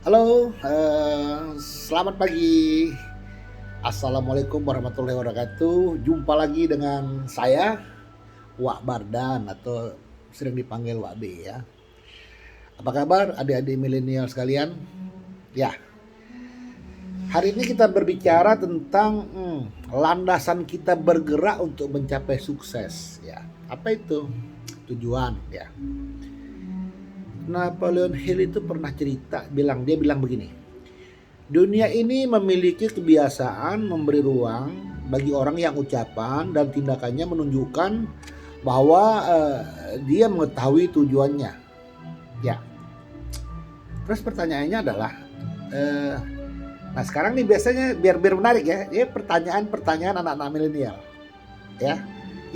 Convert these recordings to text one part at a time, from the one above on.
Halo, selamat pagi. Assalamualaikum warahmatullahi wabarakatuh. Jumpa lagi dengan saya, Wak Bardan atau sering dipanggil Wak B ya. Apa kabar adik-adik milenial sekalian? Ya, hari ini kita berbicara tentang landasan kita bergerak untuk mencapai sukses ya. Apa itu? Tujuan ya. Napoleon Hill itu pernah cerita, dia bilang begini. Dunia ini memiliki kebiasaan memberi ruang bagi orang yang ucapan dan tindakannya menunjukkan bahwa dia mengetahui tujuannya. Ya, terus pertanyaannya adalah, eh, nah sekarang nih biasanya biar menarik ya, ini pertanyaan-pertanyaan anak-anak milenial, ya,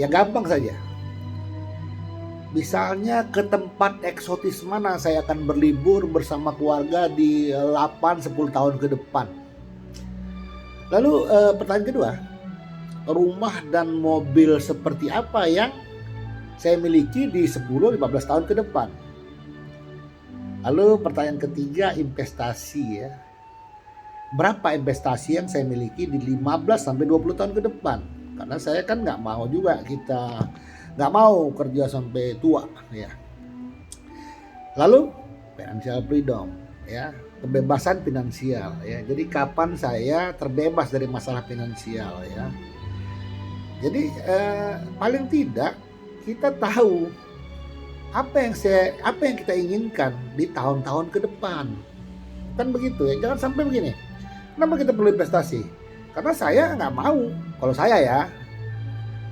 yang gampang saja. Misalnya ke tempat eksotis mana saya akan berlibur bersama keluarga di 8-10 tahun ke depan. Lalu pertanyaan kedua, rumah dan mobil seperti apa yang saya miliki di 10-15 tahun ke depan. Lalu pertanyaan ketiga, investasi ya. Berapa investasi yang saya miliki di 15-20 tahun ke depan? Karena saya kan nggak mau juga nggak mau kerja sampai tua ya. Lalu financial freedom ya, kebebasan finansial ya. Jadi kapan saya terbebas dari masalah finansial ya. Jadi paling tidak kita tahu apa yang kita inginkan di tahun-tahun ke depan. Kan begitu ya. Jangan sampai begini. Kenapa kita perlu investasi? Karena saya nggak mau. Kalau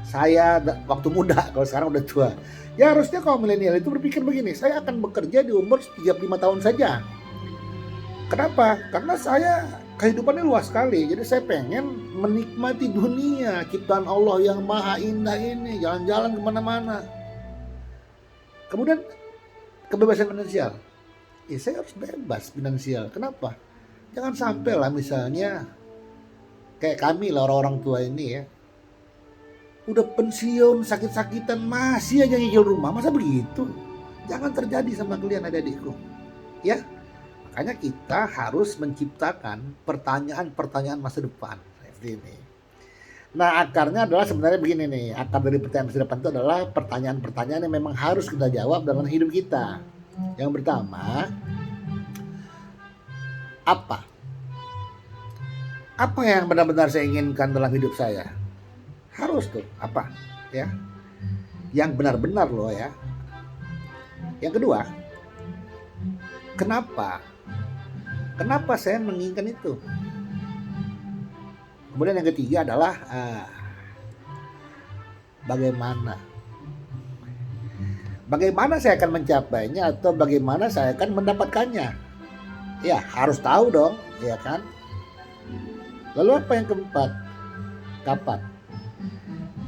saya waktu muda, kalau sekarang udah tua. Ya harusnya kaum milenial itu berpikir begini, saya akan bekerja di umur 35 tahun saja. Kenapa? Karena saya kehidupannya luas sekali. Jadi saya pengen menikmati dunia ciptaan Allah yang maha indah ini, jalan-jalan kemana-mana. Kemudian kebebasan finansial. Ya saya harus bebas finansial. Kenapa? Jangan sampai lah misalnya kayak kami lah orang-orang tua ini ya. Udah pensiun sakit-sakitan masih aja nyicil rumah. Masa begitu? Jangan terjadi sama kalian adik-adikku. Ya, makanya kita harus menciptakan pertanyaan-pertanyaan masa depan seperti ini. Nah, akarnya adalah sebenarnya begini nih. Akar dari pertanyaan masa depan itu adalah pertanyaan-pertanyaan yang memang harus kita jawab dalam hidup kita. Yang pertama, apa? Apa yang benar-benar saya inginkan dalam hidup saya? Harus tuh, apa? Ya. Yang benar-benar loh ya. Yang kedua, kenapa? Kenapa saya menginginkan itu? Kemudian yang ketiga adalah bagaimana? Bagaimana saya akan mencapainya atau bagaimana saya akan mendapatkannya? Ya, harus tahu dong, ya kan? Lalu apa yang keempat? Kapan?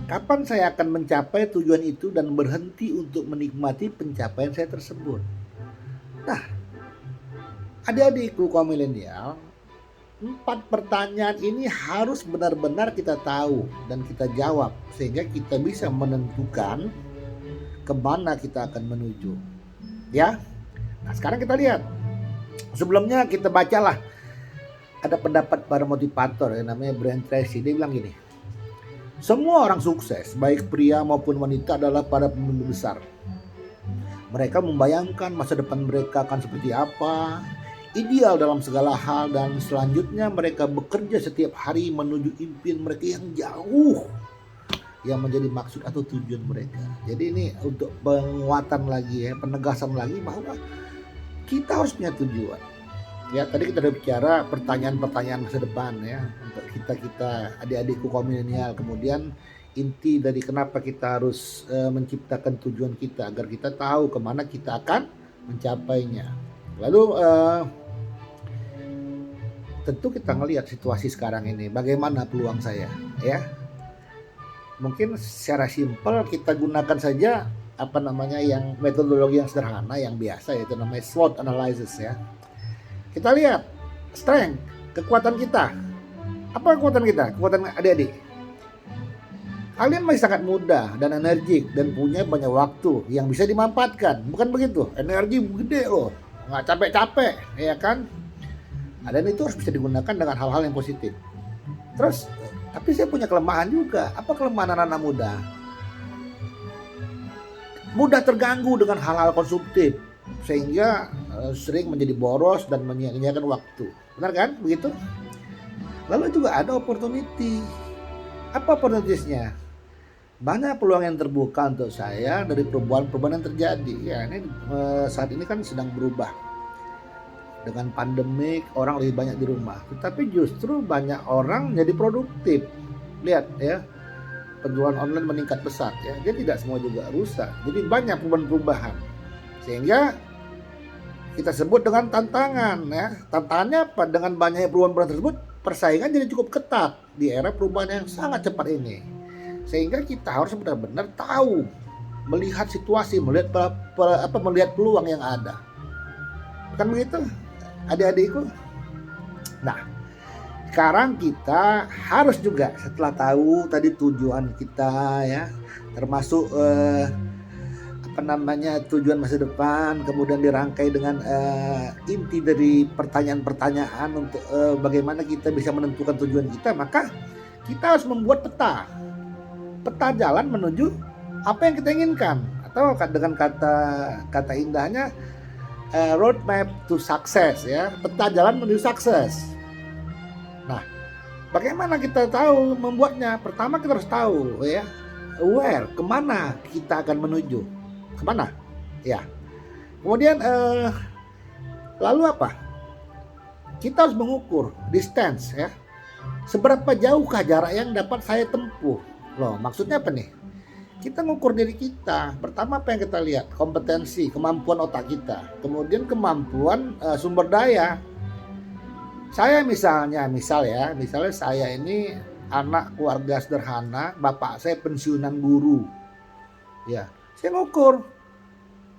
Kapan saya akan mencapai tujuan itu dan berhenti untuk menikmati pencapaian saya tersebut? Nah, adik-adikku kaum milenial, 4 pertanyaan ini harus benar-benar kita tahu dan kita jawab sehingga kita bisa menentukan kemana kita akan menuju. Ya, nah sekarang kita lihat. Sebelumnya kita bacalah ada pendapat para motivator yang namanya Brian Tracy. Dia bilang gini, semua orang sukses, baik pria maupun wanita adalah para pemimpin besar. Mereka membayangkan masa depan mereka akan seperti apa, ideal dalam segala hal, dan selanjutnya mereka bekerja setiap hari menuju impian mereka yang jauh, yang menjadi maksud atau tujuan mereka. Jadi ini untuk penguatan lagi ya, penegasan lagi bahwa kita harus punya tujuan. Ya, tadi kita udah bicara pertanyaan-pertanyaan masa depan ya untuk kita adik-adikku kaum milenial. Kemudian inti dari kenapa kita harus menciptakan tujuan kita agar kita tahu kemana kita akan mencapainya. Lalu tentu kita ngelihat situasi sekarang ini, bagaimana peluang saya ya. Mungkin secara simpel kita gunakan saja yang metodologi yang sederhana yang biasa, yaitu namanya SWOT analysis ya. Kita lihat strength, kekuatan kita. Apa kekuatan kita? Kekuatan adik-adik. Kalian masih sangat muda dan energik dan punya banyak waktu yang bisa dimanfaatkan. Bukan begitu? Energi gede loh, nggak capek-capek, ya kan? Dan itu harus bisa digunakan dengan hal-hal yang positif. Terus, tapi saya punya kelemahan juga. Apa kelemahan anak-anak muda? Mudah terganggu dengan hal-hal konsumtif, sehingga sering menjadi boros dan menyia-nyiakan waktu. Benar kan? Begitu? Lalu juga ada opportunity. Apa opportunitiesnya? Banyak peluang yang terbuka untuk saya dari perubahan-perubahan yang terjadi. Ya, ini saat ini kan sedang berubah. Dengan pandemik, orang lebih banyak di rumah. Tetapi justru banyak orang jadi produktif. Lihat ya, penjualan online meningkat pesat ya. Dia tidak semua juga rusak. Jadi banyak perubahan-perubahan. Sehingga kita sebut dengan tantangan ya. Tantangannya apa? Dengan banyaknya perubahan-perubahan tersebut, persaingan jadi cukup ketat di era perubahan yang sangat cepat ini. Sehingga kita harus benar-benar tahu, melihat situasi, melihat peluang yang ada. Kan begitu, adik-adikku? Nah, sekarang kita harus juga setelah tahu tadi tujuan kita ya, termasuk tujuan masa depan, kemudian dirangkai dengan inti dari pertanyaan-pertanyaan untuk bagaimana kita bisa menentukan tujuan kita, maka kita harus membuat peta jalan menuju apa yang kita inginkan, atau dengan kata indahnya roadmap to success ya, peta jalan menuju sukses. Nah, bagaimana kita tahu membuatnya? Pertama kita harus tahu ya, where, kemana kita akan menuju, kemana ya. Kemudian lalu apa? Kita harus mengukur distance ya, seberapa jauhkah jarak yang dapat saya tempuh. Loh, maksudnya apa nih? Kita ngukur diri kita. Pertama apa yang kita lihat? Kompetensi, kemampuan otak kita. Kemudian kemampuan sumber daya. Saya misalnya saya ini anak keluarga sederhana, bapak saya pensiunan guru. Ya, saya ngukur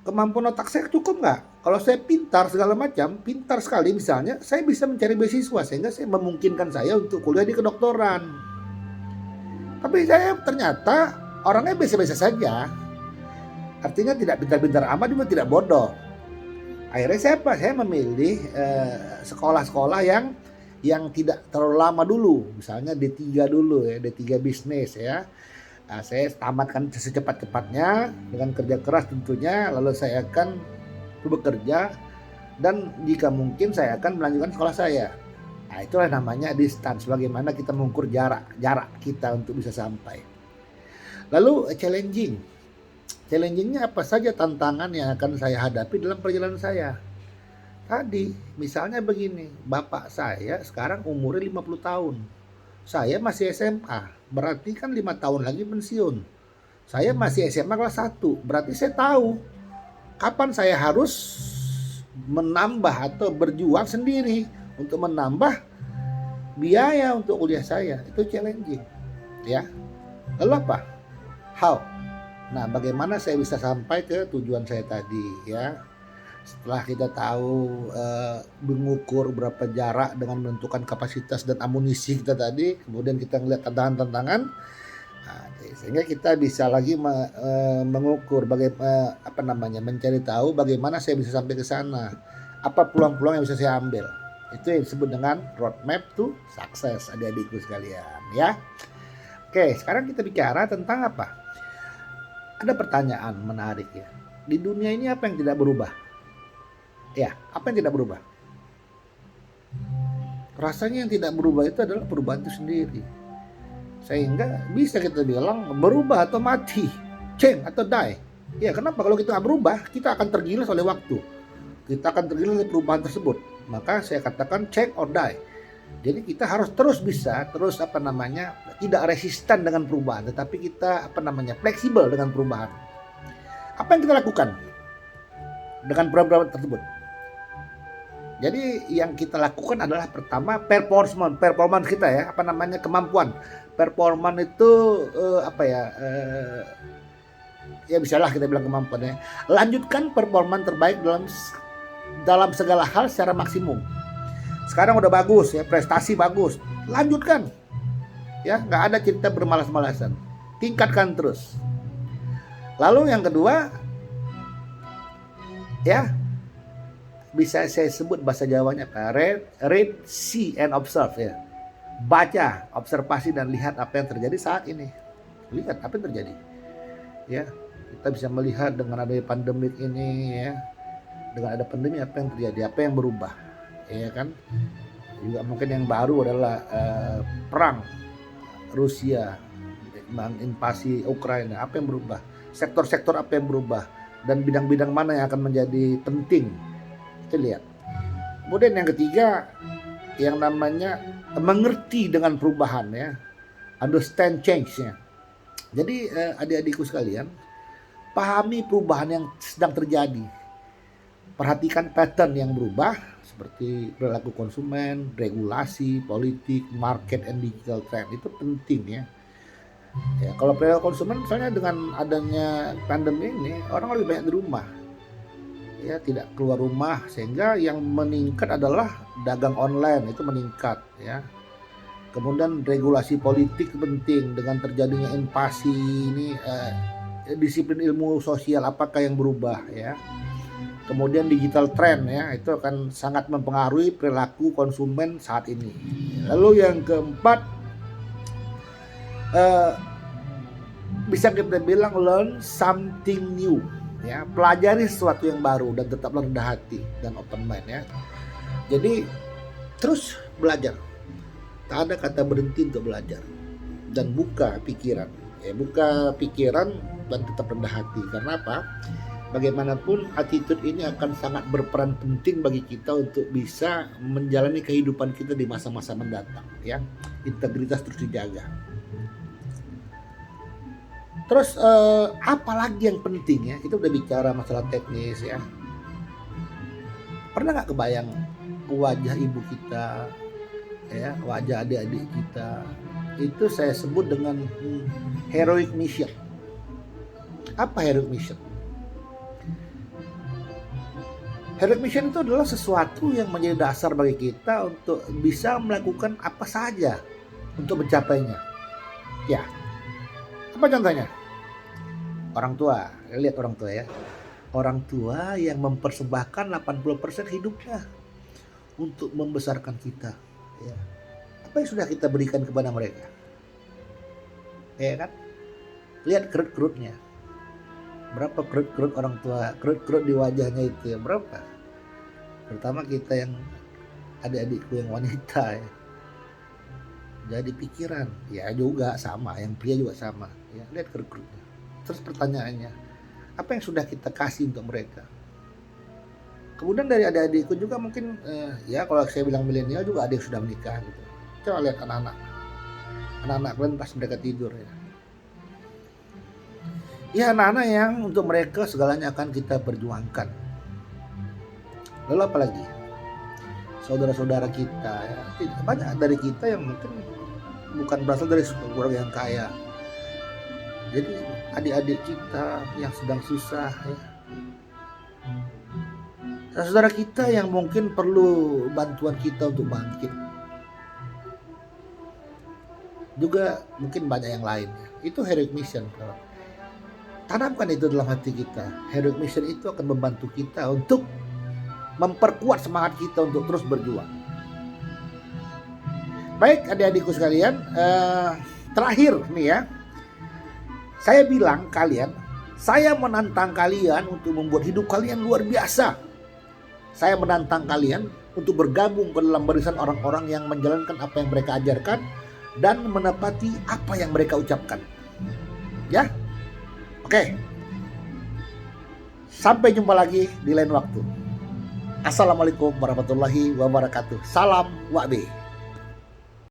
kemampuan otak saya cukup nggak? Kalau saya pintar segala macam, pintar sekali misalnya, saya bisa mencari beasiswa sehingga saya memungkinkan saya untuk kuliah di kedokteran. Tapi saya ternyata orangnya biasa-biasa saja. Artinya tidak pintar-pintar amat juga tidak bodoh. Akhirnya saya memilih sekolah-sekolah yang tidak terlalu lama dulu. Misalnya D3 dulu ya, D3 bisnis ya. Nah, saya tamatkan secepat-cepatnya dengan kerja keras tentunya. Lalu saya akan bekerja dan jika mungkin saya akan melanjutkan sekolah saya. Nah, itulah namanya distance, bagaimana kita mengukur jarak kita untuk bisa sampai. Lalu challengingnya apa saja tantangan yang akan saya hadapi dalam perjalanan saya. Tadi misalnya begini, bapak saya sekarang umurnya 50 tahun. Saya masih SMA, berarti kan 5 tahun lagi pensiun. Saya masih SMA kelas 1, berarti saya tahu kapan saya harus menambah atau berjuang sendiri untuk menambah biaya untuk kuliah saya. Itu challenging ya. Lalu apa? How? Nah, bagaimana saya bisa sampai ke tujuan saya tadi ya. Setelah kita tahu mengukur berapa jarak dengan menentukan kapasitas dan amunisi kita tadi, kemudian kita melihat tantangan-tantangan, nah, sehingga kita bisa lagi mengukur mencari tahu bagaimana saya bisa sampai ke sana, apa peluang-peluang yang bisa saya ambil. Itu yang disebut dengan roadmap to success, adik-adikku sekalian ya. Oke, sekarang kita bicara tentang apa? Ada pertanyaan menarik ya. Di dunia ini apa yang tidak berubah? Ya, apa yang tidak berubah? Rasanya yang tidak berubah itu adalah perubahan itu sendiri. Sehingga bisa kita bilang berubah atau mati, change atau die. Ya, kenapa? Kalau kita nggak berubah, kita akan tergilas oleh waktu. Kita akan tergilas oleh perubahan tersebut. Maka saya katakan change or die. Jadi kita harus tidak resisten dengan perubahan, tetapi kita fleksibel dengan perubahan. Apa yang kita lakukan dengan perubahan tersebut? Jadi yang kita lakukan adalah pertama performance kita ya, kemampuan. Performance itu ya bisalah kita bilang kemampuannya. Lanjutkan performan terbaik dalam segala hal secara maksimum. Sekarang udah bagus ya, prestasi bagus, lanjutkan ya, nggak ada cerita bermalas-malasan, tingkatkan terus. Lalu yang kedua ya, bisa saya sebut bahasa Jawanya read, see and observe ya. Baca, observasi dan lihat apa yang terjadi saat ini. Lihat apa yang terjadi. Ya, kita bisa melihat dengan adanya pandemik ini ya. Dengan ada pandemi apa yang terjadi, apa yang berubah. Ya kan? Juga mungkin yang baru adalah perang Rusia menginvasi Ukraina, apa yang berubah, sektor-sektor apa yang berubah, dan bidang-bidang mana yang akan menjadi penting, kita lihat. Kemudian yang ketiga, yang namanya mengerti dengan perubahan ya, understand change-nya. Jadi adik-adikku sekalian, pahami perubahan yang sedang terjadi, perhatikan pattern yang berubah, seperti perilaku konsumen, regulasi, politik, market, and digital trend, itu penting ya. Ya, kalau perilaku konsumen misalnya dengan adanya pandemi ini orang lebih banyak di rumah, ya tidak keluar rumah, sehingga yang meningkat adalah dagang online itu meningkat ya. Kemudian regulasi politik penting dengan terjadinya invasi ini, disiplin ilmu sosial apakah yang berubah ya. Kemudian digital trend ya, itu akan sangat mempengaruhi perilaku konsumen saat ini. Lalu yang keempat, bisa kita bilang learn something new ya, pelajari sesuatu yang baru dan tetaplah rendah hati dan open mind ya. Jadi terus belajar, tak ada kata berhenti untuk belajar, dan buka pikiran ya, buka pikiran dan tetap rendah hati. Karena apa? Bagaimanapun attitude ini akan sangat berperan penting bagi kita untuk bisa menjalani kehidupan kita di masa-masa mendatang ya. Integritas terus dijaga. Terus apalagi yang penting ya, kita udah bicara masalah teknis ya. Pernah nggak kebayang wajah ibu kita ya, wajah adik-adik kita, itu saya sebut dengan heroic mission. Apa heroic mission? Heroic mission itu adalah sesuatu yang menjadi dasar bagi kita untuk bisa melakukan apa saja untuk mencapainya. Ya, apa contohnya? Orang tua, lihat orang tua ya. Orang tua yang mempersembahkan 80% hidupnya untuk membesarkan kita. Ya. Apa yang sudah kita berikan kepada mereka? Ya kan? Lihat kerut-kerutnya. Berapa kerut-kerut orang tua, kerut-kerut di wajahnya itu ya, berapa? Terutama kita yang adik-adikku yang wanita ya. Jadi pikiran, ya juga sama, yang pria juga sama. Ya, lihat kerut-kerutnya. Terus pertanyaannya, apa yang sudah kita kasih untuk mereka? Kemudian dari adik-adikku juga mungkin, ya kalau saya bilang milenial juga ada yang sudah menikah gitu. Coba lihat anak-anak kalian pas mereka tidur ya. Ya anak-anak yang untuk mereka segalanya akan kita perjuangkan. Lalu apa lagi? Saudara-saudara kita ya, banyak dari kita yang mungkin bukan berasal dari keluarga yang kaya. Jadi adik-adik kita yang sedang susah ya, saudara kita yang mungkin perlu bantuan kita untuk bangkit, juga mungkin banyak yang lain ya. Itu heroic mission. Tanamkan itu dalam hati kita. Heroic mission itu akan membantu kita untuk memperkuat semangat kita untuk terus berjuang. Baik adik-adikku sekalian, terakhir nih ya, saya bilang kalian, saya menantang kalian untuk membuat hidup kalian luar biasa. Saya menantang kalian untuk bergabung ke dalam barisan orang-orang yang menjalankan apa yang mereka ajarkan dan menepati apa yang mereka ucapkan. Ya? Oke. Sampai jumpa lagi di lain waktu. Assalamualaikum warahmatullahi wabarakatuh. Salam Wa'be.